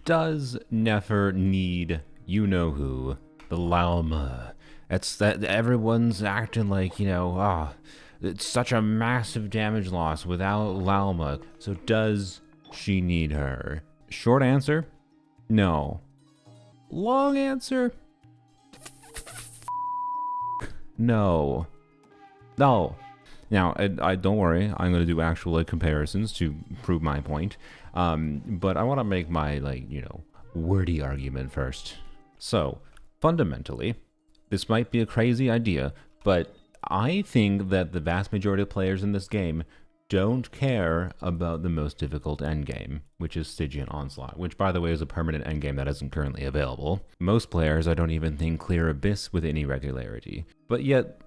Does Nefer need you-know-who? The Lauma. It's that everyone's acting like, it's such a massive damage loss without Lauma. So does she need her? Short answer, no. Long answer, no. No. Now, I don't worry. I'm going to do actual comparisons to prove my point. But I want to make my wordy argument first. So, fundamentally, this might be a crazy idea, but I think that the vast majority of players in this game don't care about the most difficult endgame, which is Stygian Onslaught, which, by the way, is a permanent endgame that isn't currently available. Most players, I don't even think, clear Abyss with any regularity. But yet,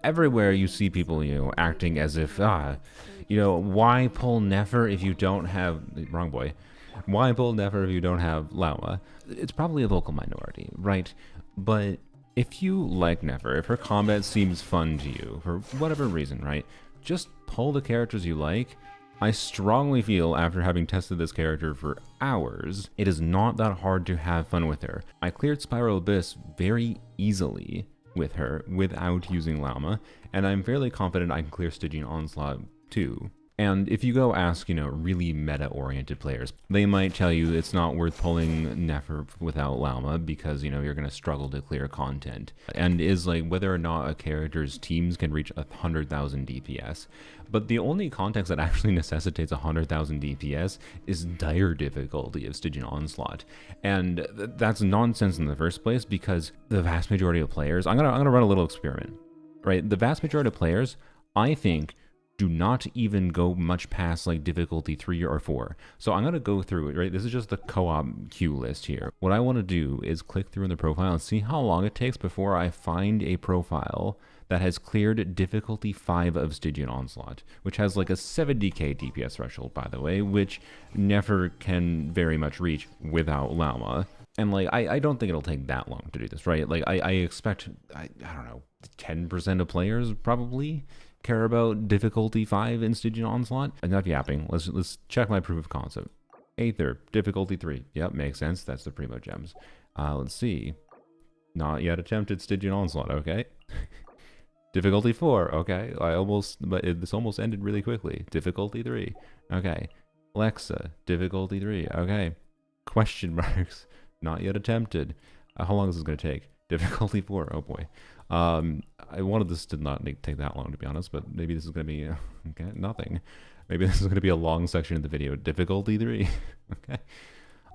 everywhere you see people, acting as if, why pull Nefer if you don't have, wrong boy, why pull Nefer if you don't have Lauma? It's probably a vocal minority, right? But if you like Nefer, if her combat seems fun to you, for whatever reason, right? Just pull the characters you like. I strongly feel, after having tested this character for hours, it is not that hard to have fun with her. I cleared Spiral Abyss very easily with her without using Lauma, and I'm fairly confident I can clear Stygian Onslaught too. And if you go ask, really meta-oriented players, they might tell you it's not worth pulling Nefer without Lauma because, you're going to struggle to clear content. And is whether or not a character's teams can reach 100,000 DPS. But the only context that actually necessitates 100,000 DPS is dire difficulty of Stygian Onslaught. And that's nonsense in the first place because the vast majority of players, I'm gonna run a little experiment, right? The vast majority of players, I think, do not even go much past difficulty 3 or 4. So I'm going to go through it, right? This is just the co-op queue list here. What I want to do is click through in the profile and see how long it takes before I find a profile that has cleared difficulty 5 of Stygian Onslaught, which has a 70k DPS threshold, by the way, which Nefer can very much reach without Lauma. And I don't think it'll take that long to do this, right? I expect, I don't know, 10% of players probably care about difficulty 5 in Stygian Onslaught. Enough yapping. Let's check my proof of concept. Aether, difficulty 3. Yep, makes sense. That's the Primo Gems. Let's see. Not yet attempted Stygian Onslaught. Okay. Difficulty 4. Okay. This almost ended really quickly. Difficulty 3. Okay. Lexa, difficulty 3. Okay. Question marks. Not yet attempted. How long is this going to take? Difficulty 4. Oh boy. I wanted this to not take that long, to be honest, but maybe this is going to be okay, nothing. Maybe this is going to be a long section of the video. Difficulty 3. Okay.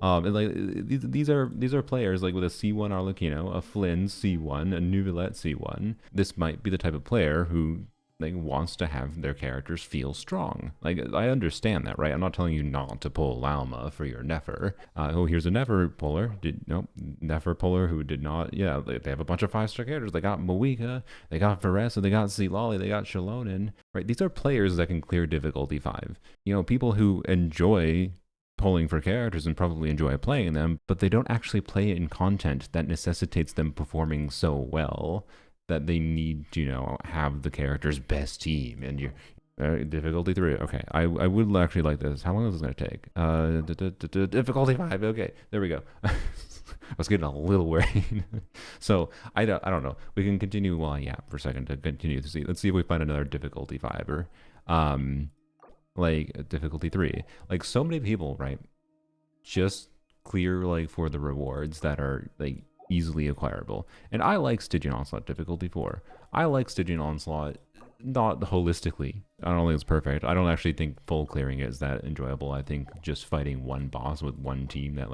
And these are players with a C1 Arlecchino, a Flynn C1, a Nuvolette C1. This might be the type of player who wants to have their characters feel strong. I understand that, right? I'm not telling you not to pull Lauma for your Nefer. Here's a Nefer puller. Nefer puller who did not. Yeah, they have a bunch of 5-star characters. They got Moika, they got Varesa, they got Zilali, they got Shalonin. Right? These are players that can clear difficulty 5. People who enjoy pulling for characters and probably enjoy playing them, but they don't actually play in content that necessitates them performing so well that they need to, have the character's best team. And you difficulty 3. Okay, I would actually like this. How long is this going to take? Difficulty 5. Okay, there we go. I was getting a little worried. So I don't know. We can continue while I yap for a second to continue to see. Let's see if we find another difficulty 5 or difficulty 3. So many people, right, just clear for the rewards that are easily acquirable. And I like Stygian Onslaught difficulty 4. I like Stygian Onslaught not holistically. I don't think it's perfect. I don't actually think full clearing is that enjoyable. I think just fighting one boss with one team that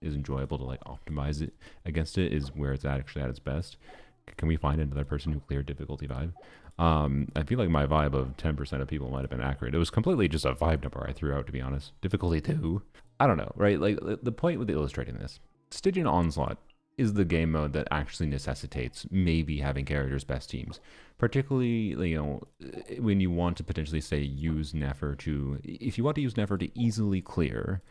is enjoyable to optimize it against it is where it's actually at its best. Can we find another person who cleared difficulty 5? I feel like my vibe of 10% of people might have been accurate. It was completely just a vibe number I threw out, to be honest. Difficulty 2? I don't know, right? The point with illustrating this, Stygian Onslaught is the game mode that actually necessitates maybe having characters' best teams. Particularly, when you want to potentially, say, use Nefer to... If you want to use Nefer to easily clear,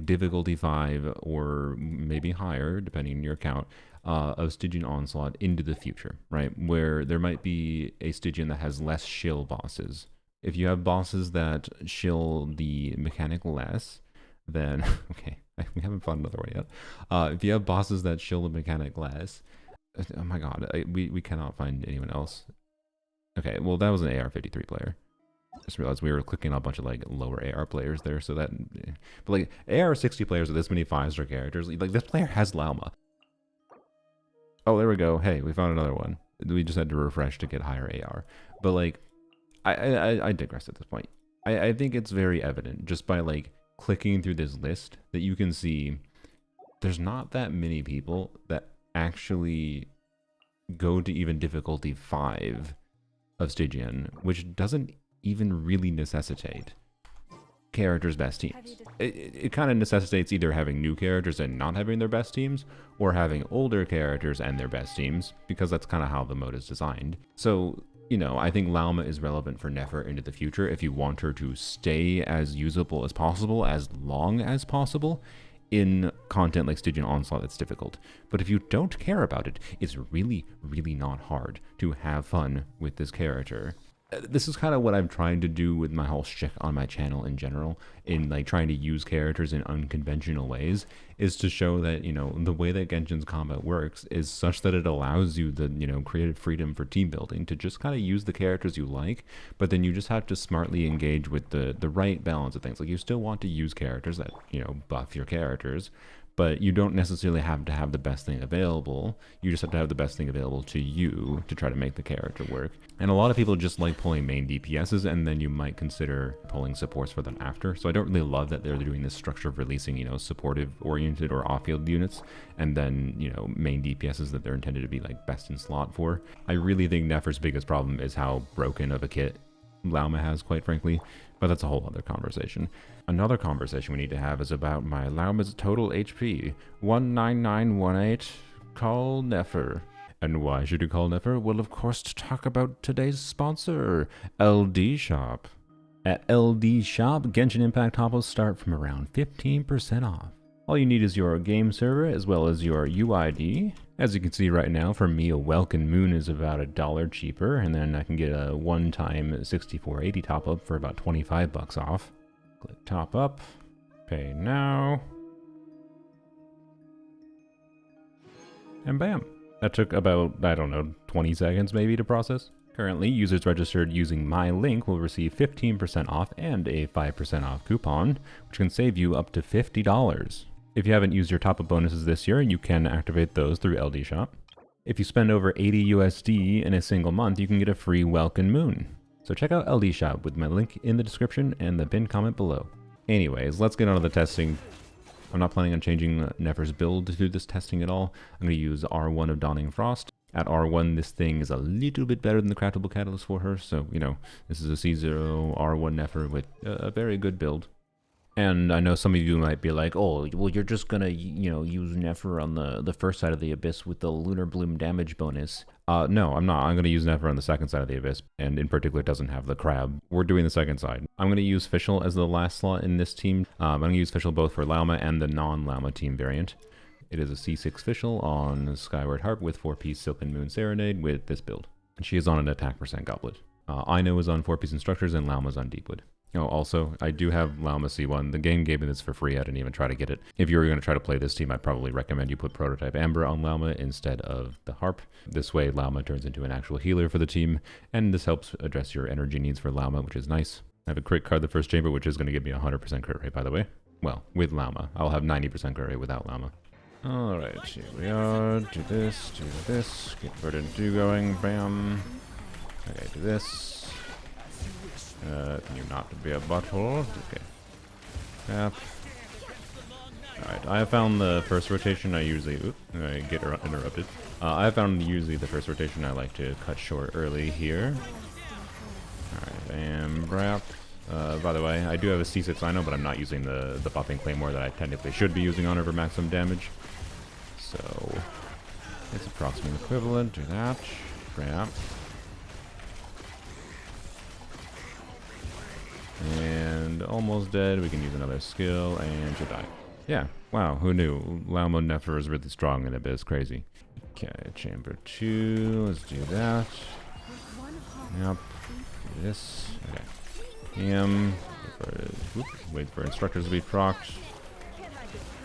difficulty 5 or maybe higher, depending on your account, of Stygian Onslaught into the future, right? Where there might be a Stygian that has less shill bosses. If you have bosses that shill the mechanic less, then... Okay, We haven't found another one yet. If you have bosses that shield the mechanic glass, oh my god, we cannot find anyone else. Okay, well that was an AR-53 player. Just realized we were clicking on a bunch of like lower AR players there, so that, but like AR-60 players with this many 5-star characters, like this player has Lauma. Oh, there we go. Hey, we found another one. We just had to refresh to get higher AR. But like, I digress at this point. I think it's very evident just by like clicking through this list that you can see there's not that many people that actually go to even difficulty 5 of Stygian, which doesn't even really necessitate characters' best teams. It kind of necessitates either having new characters and not having their best teams, or having older characters and their best teams, because that's kind of how the mode is designed. So, you know, I think Lauma is relevant for Nefer into the future if you want her to stay as usable as possible, as long as possible, in content like Stygian Onslaught that's difficult. But if you don't care about it, it's really, really not hard to have fun with this character. This is kind of what I'm trying to do with my whole shtick on my channel in general, in like trying to use characters in unconventional ways, is to show that, you know, the way that Genshin's combat works is such that it allows you the, you know, creative freedom for team building to just kind of use the characters you like, but then you just have to smartly engage with the right balance of things. Like, you still want to use characters that, you know, buff your characters, but you don't necessarily have to have the best thing available. You just have to have the best thing available to you to try to make the character work. And a lot of people just like pulling main DPSs, and then you might consider pulling supports for them after. So I don't really love that they're doing this structure of releasing, you know, supportive-oriented or off-field units, and then, you know, main DPSs that they're intended to be like best in slot for. I really think Nefer's biggest problem is how broken of a kit Lauma has, quite frankly, but that's a whole other conversation. Another conversation we need to have is about my Lauma's total HP, 19918. Call Nefer. And why should you call Nefer? Well, of course, to talk about today's sponsor, LDShop. At LDShop, Genshin Impact topples start from around 15% off. All you need is your game server as well as your UID. As you can see right now, for me, a Welkin Moon is about $1 cheaper, and then I can get a one-time 6480 top-up for about 25 bucks off. Click top up, pay now, and bam. That took about, I don't know, 20 seconds maybe to process. Currently, users registered using my link will receive 15% off and a 5% off coupon, which can save you up to $50. If you haven't used your top-up bonuses this year, you can activate those through LDShop. If you spend over 80 USD in a single month, you can get a free Welkin Moon. So check out LDShop with my link in the description and the pinned comment below. Anyways, let's get on to the testing. I'm not planning on changing Nefer's build to do this testing at all. I'm going to use R1 of Dawning Frost. At R1, this thing is a little bit better than the craftable catalyst for her, so, you know, this is a C0 R1 Nefer with a very good build. And I know some of you might be like, oh, well, you're just gonna, you know, use Nefer on the first side of the Abyss with the Lunar Bloom damage bonus. No, I'm not. I'm gonna use Nefer on the second side of the Abyss, and in particular, it doesn't have the crab. We're doing the second side. I'm gonna use Fischl as the last slot in this team. I'm gonna use Fischl both for Lauma and the non-Lauma team variant. It is a C6 Fischl on Skyward Harp with 4-piece Silken Moon Serenade with this build. And she is on an attack % goblet. Aino is on 4-piece Instructors, and Lauma's on Deepwood. Oh, also, I do have Lauma C1. The game gave me this for free. I didn't even try to get it. If you were going to try to play this team, I'd probably recommend you put Prototype Amber on Lauma instead of the Harp. This way, Lauma turns into an actual healer for the team, and this helps address your energy needs for Lauma, which is nice. I have a crit card the first chamber, which is going to give me a 100% crit rate, by the way. Well, with Lauma. I'll have 90% crit rate without Lauma. Alright, here we are. Do this, get Verdant 2 going, bam. Okay, do this. You not to be a butthole. Okay. Tap. Alright, I have found the first rotation I usually... I get interrupted. I have found usually the first rotation I like to cut short early here. Alright, and wrap. By the way, I do have a C6 Aino, but I'm not using the buffing Claymore that I technically should be using on her for maximum damage. So, it's approximately equivalent to that. Wrap. And almost dead. We can use another skill and she'll die. Yeah. Wow. Who knew? Lauma Nefer is really strong in Abyss. Crazy. Okay. Chamber 2. Let's do that. Yep. Do this. Okay. Wait for instructors to be procced.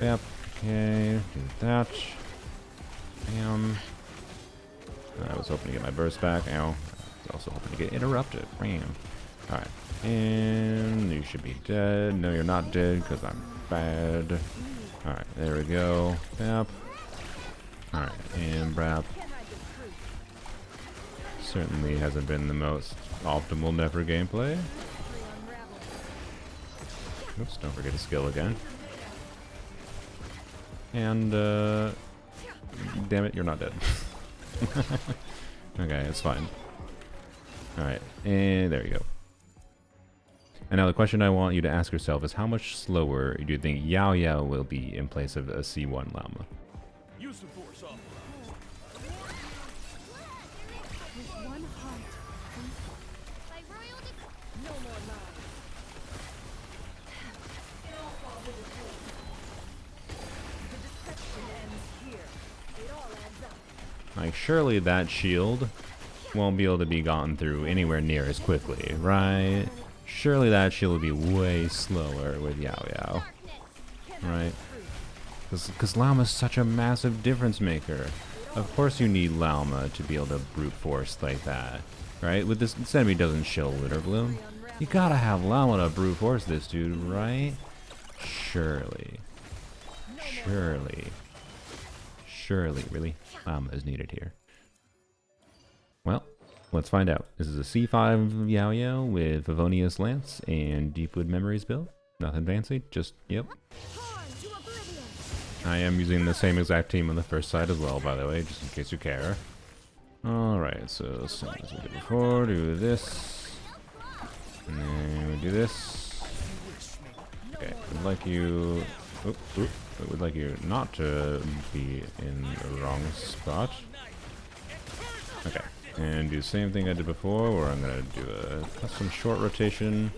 Yep. Okay, do that. Bam. I was hoping to get my burst back. Ow. I was also hoping to get interrupted. Bam. Alright. And you should be dead. No, you're not dead because I'm bad. Alright, there we go. Yep. Alright, and Brap. Certainly hasn't been the most optimal Nefer gameplay. Oops, don't forget to skill again. And, damn it, you're not dead. Okay, it's fine. Alright, and there you go. And now the question I want you to ask yourself is how much slower do you think Yao Yao will be in place of a C1 Llama? Use the force off. Like, surely that shield won't be able to be gotten through anywhere near as quickly, right? Surely that shield will be way slower with Yao Yao, right? Because Llama's such a massive difference maker. Of course you need Lauma to be able to brute force like that, right? With this enemy doesn't show Litter Bloom. You gotta have Lauma to brute force this dude, right? Surely. Surely. Surely, really? Llama is needed here. Well, let's find out. This is a C5 Yao Yao with Favonius Lance and Deepwood Memories build. Nothing fancy, just, yep. I am using the same exact team on the first side as well, by the way, just in case you care. Alright, so same as we did before, do this. And then we do this. Okay, would like you... Oop, oop. I would like you not to be in the wrong spot. Okay, and do the same thing I did before, where I'm going to do a custom short rotation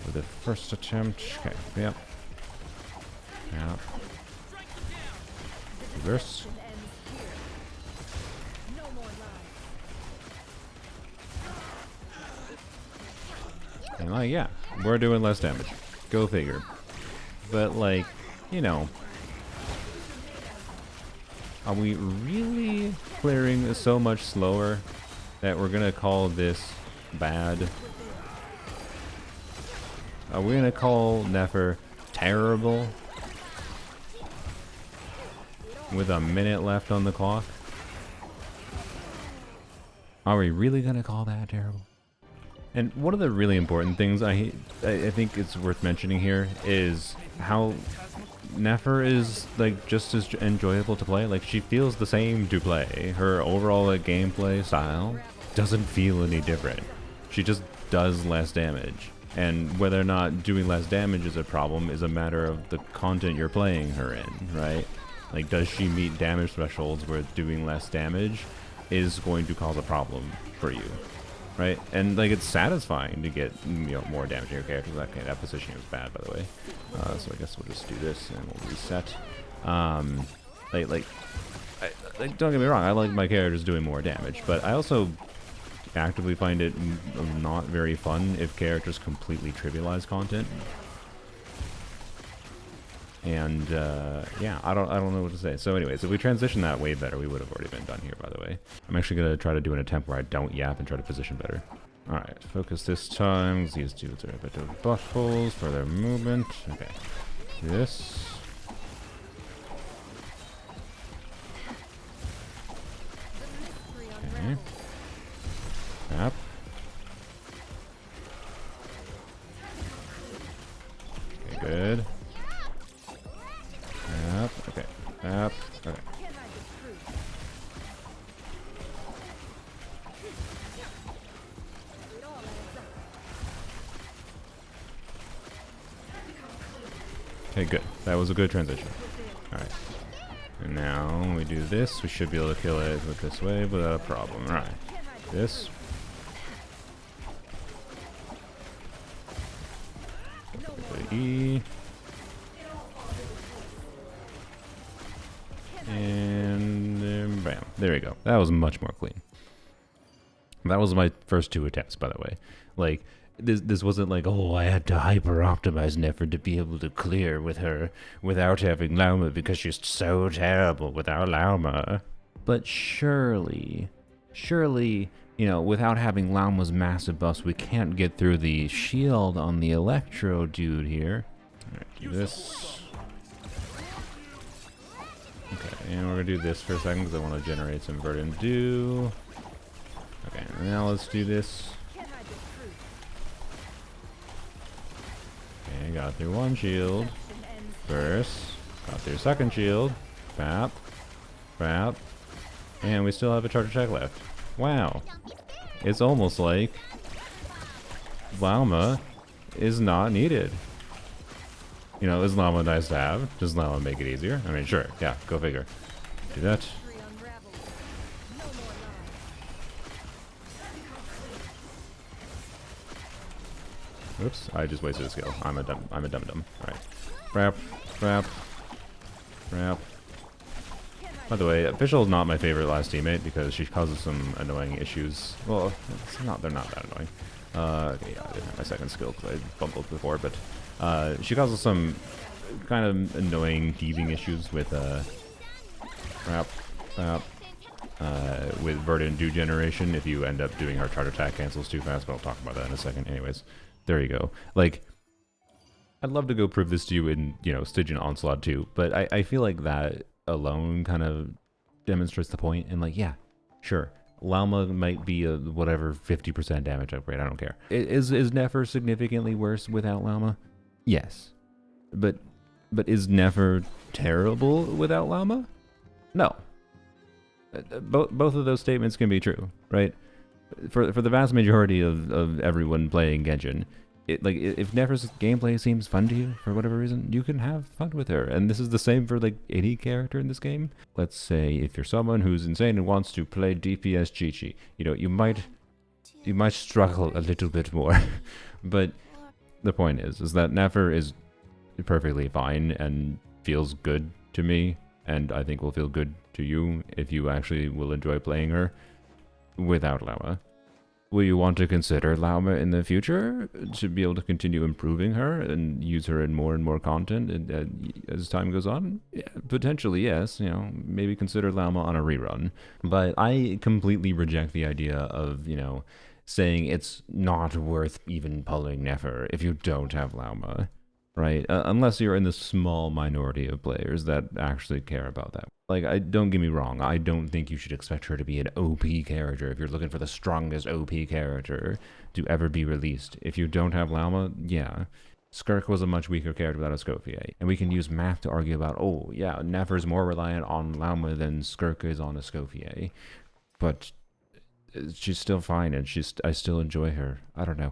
for the first attempt. Okay, yep. Yep. Reverse. And like, yeah, we're doing less damage. Go figure. But like, you know, are we really clearing so much slower that we're gonna call this bad? Are we gonna call Nefer terrible with a minute left on the clock? Are we really gonna call that terrible? And one of the really important things I think it's worth mentioning here is how Nefer is like just as enjoyable to play. Like, she feels the same to play. Her overall gameplay style doesn't feel any different. She just does less damage. And whether or not doing less damage is a problem is a matter of the content you're playing her in, right? Like, does she meet damage thresholds where doing less damage is going to cause a problem for you? Right, and like, it's satisfying to get, you know, more damage in your character. That positioning was bad, by the way. So I guess we'll just do this and we'll reset. Don't get me wrong, I like my characters doing more damage, but I also actively find it not very fun if characters completely trivialize content. And yeah, I don't know what to say. So anyways, if we transition that way better, we would have already been done here, by the way. I'm actually gonna try to do an attempt where I don't yap and try to position better. All right, focus this time. These dudes are a bit of buttholes for their movement. Okay, this. Okay. Yep. Okay, good. Yep, okay. Yep, okay. Okay, good. That was a good transition. Alright. And now we do this. We should be able to kill it with this wave without a problem. Alright. This. E. And then bam. There we go. That was much more clean. That was my first two attempts, by the way. Like, This wasn't like, oh, I had to hyper optimize Nefer to be able to clear with her without having Lauma because she's so terrible without Lauma. But surely, without having Lauma's massive buffs, we can't get through the shield on the Electro dude here. Alright, do this. Okay, and we're gonna do this for a second because I want to generate some Verdant Dew. Okay, now let's do this. Okay, got through one shield. First. Got through second shield. Bap. Bap. And we still have a charge attack left. Wow. It's almost like Lauma is not needed. You know, is Lauma nice to have? Does Lauma make it easier? I mean, sure. Yeah, go figure. Do that. Oops, I just wasted a skill. I'm a dumb. Alright. Wrap. Wrap. Wrap. By the way, Official is not my favorite last teammate because she causes some annoying issues. Well, they're not that annoying. Okay, yeah, I didn't have my second skill because I bumbled before, but she causes some kind of annoying thieving issues with with Verdant Dew generation if you end up doing her charge attack cancels too fast, but I'll talk about that in a second. Anyways, there you go. Like, I'd love to go prove this to you in, Stygian Onslaught too, but I feel like that alone kind of demonstrates the point. And like, yeah, sure, Lauma might be a whatever 50% damage upgrade. I don't care. Is Nefer significantly worse without Lauma? Yes, but is Nefer terrible without Lauma? No. Both of those statements can be true, right? For the vast majority of everyone playing Genshin, if Nefer's gameplay seems fun to you for whatever reason, you can have fun with her. And this is the same for like any character in this game. Let's say if you're someone who's insane and wants to play DPS Chi-Chi, you might struggle a little bit more. But the point is that Nefer is perfectly fine and feels good to me, and I think will feel good to you if you actually will enjoy playing her without Lauma. Will you want to consider Lauma in the future to be able to continue improving her and use her in more and more content as time goes on? Yeah, potentially, yes. Maybe consider Lauma on a rerun. But I completely reject the idea of, saying it's not worth even pulling Nefer if you don't have Lauma. Right? Unless you're in the small minority of players that actually care about that. Like, don't get me wrong, I don't think you should expect her to be an OP character if you're looking for the strongest OP character to ever be released. If you don't have Lauma, yeah. Skirk was a much weaker character without a Scofier. And we can use math to argue about, oh, yeah, Nefer's more reliant on Lauma than Skirk is on a Scofier. But she's still fine, and I still enjoy her. I don't know.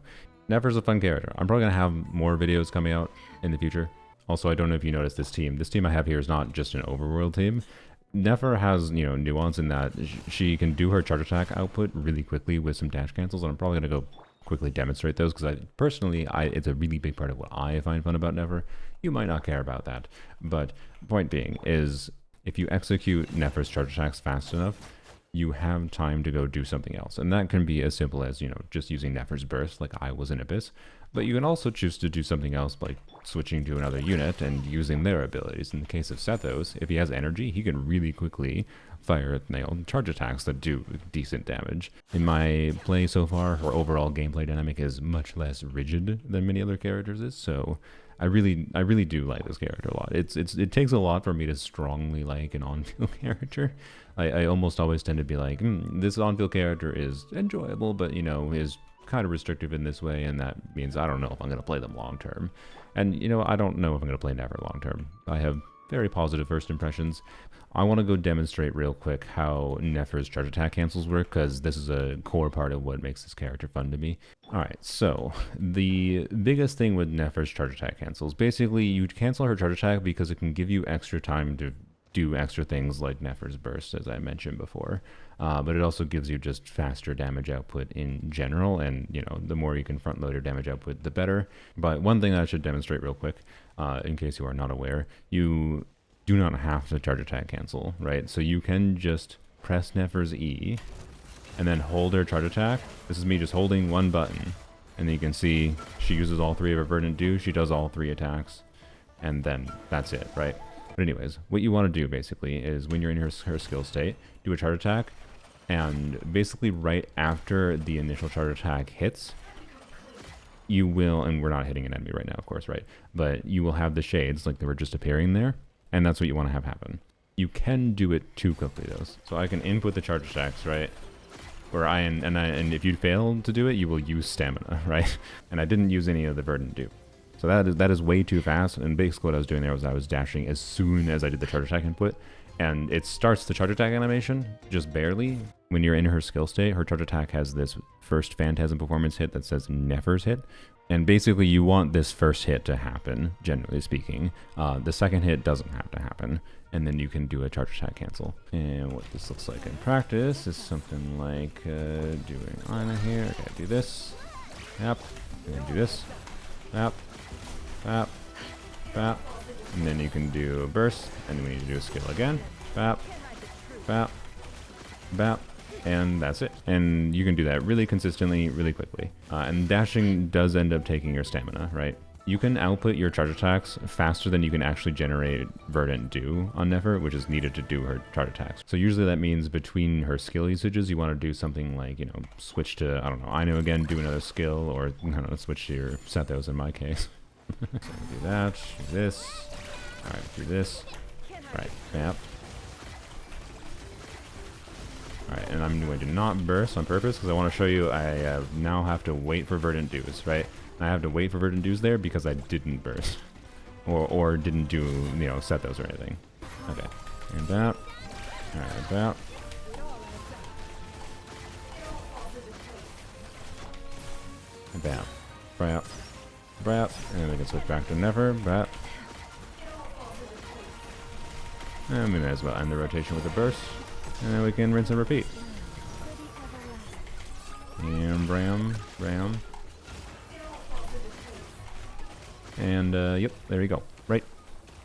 Nefer's a fun character. I'm probably going to have more videos coming out in the future. Also, I don't know if you noticed this team. This team I have here is not just an overworld team. Nefer has, nuance in that she can do her charge attack output really quickly with some dash cancels, and I'm probably going to go quickly demonstrate those because it's a really big part of what I find fun about Nefer. You might not care about that, but point being is if you execute Nefer's charge attacks fast enough, you have time to go do something else. And that can be as simple as, just using Nefer's burst like I was in Abyss. But you can also choose to do something else like switching to another unit and using their abilities. In the case of Sethos, if he has energy, he can really quickly fire charge attacks that do decent damage. In my play so far, her overall gameplay dynamic is much less rigid than many other characters is, so I really do like this character a lot. It takes a lot for me to strongly like an on-field character. I almost always tend to be like, this on-field character is enjoyable, but is kind of restrictive in this way, and that means I don't know if I'm going to play them long term. And I don't know if I'm going to play Nefer long term. I have very positive first impressions. I want to go demonstrate real quick how Nefer's charge attack cancels work, because this is a core part of what makes this character fun to me. Alright, so the biggest thing with Nefer's charge attack cancels, basically you cancel her charge attack because it can give you extra time to do extra things like Nefer's burst, as I mentioned before. But it also gives you just faster damage output in general, and the more you can front load your damage output, the better. But one thing that I should demonstrate real quick, in case you are not aware, you do not have to charge attack cancel, right? So you can just press Nefer's E, and then hold her charge attack. This is me just holding one button, And then you can see she uses all 3 of her Verdant Dew. She does all 3 attacks. And then that's it, right? But anyways, what you want to do basically is when you're in her skill state, do a charge attack. And basically right after the initial charge attack hits, you will, and we're not hitting an enemy right now, of course, right? But you will have the shades like they were just appearing there. And that's what you want to have happen. You can do it too quickly though. So I can input the charge attacks, right? Where and if you fail to do it, you will use stamina, right? And I didn't use any of the Verdant Dew. So that is way too fast. And basically what I was doing there was I was dashing as soon as I did the charge attack input. And it starts the charge attack animation, just barely. When you're in her skill state, her charge attack has this first Phantasm performance hit that says Nefer's hit. And basically you want this first hit to happen, generally speaking. The second hit doesn't have to happen. And then you can do a charge attack cancel. And what this looks like in practice is something like doing Ina here. Okay, do this. Yep. And then do this. Yep. Bap. Bap. And then you can do a burst. And then we need to do a skill again. Bap. Bap. Bap. And that's it. And you can do that really consistently, really quickly. And dashing does end up taking your stamina, right? You can output your charge attacks faster than you can actually generate Verdant Dew on Nefer, which is needed to do her charge attacks. So usually that means between her skill usages, you want to do something like, you know, switch to, I don't know, Ino again, do another skill, or, I don't know, switch to your Sethos in my case. So do that, do this. Alright, do this. Alright, yep. Alright, and I'm going to not burst on purpose because I want to show you I now have to wait for Verdant Dews, right? I have to wait for Verdant Dews there because I didn't burst. Or didn't do, you know, set those or anything. Okay. And that. Alright, that. Bap. Brap. Brap. And we can switch back to Nefer. Brap. And we may as well end the rotation with a burst. And then we can rinse and repeat. And Bram. Bram. And, yep, there you go. Right.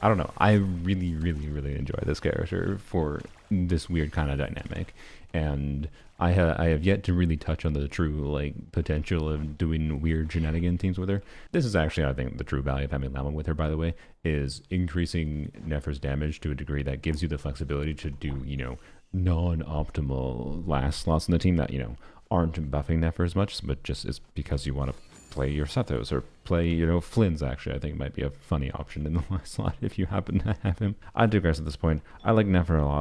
I don't know. I really, really, really enjoy this character for this weird kind of dynamic. And I have yet to really touch on the true, like, potential of doing weird shenanigan teams with her. This is actually, I think, the true value of having Lauma with her, by the way, is increasing Nefer's damage to a degree that gives you the flexibility to do, you know, non-optimal last slots in the team that, you know, aren't buffing Nefer as much, but just is because you want to play your Sethos or play, you know, Flynn's actually, I think might be a funny option in the last slot if you happen to have him. I digress at this point. I like Nefer a lot.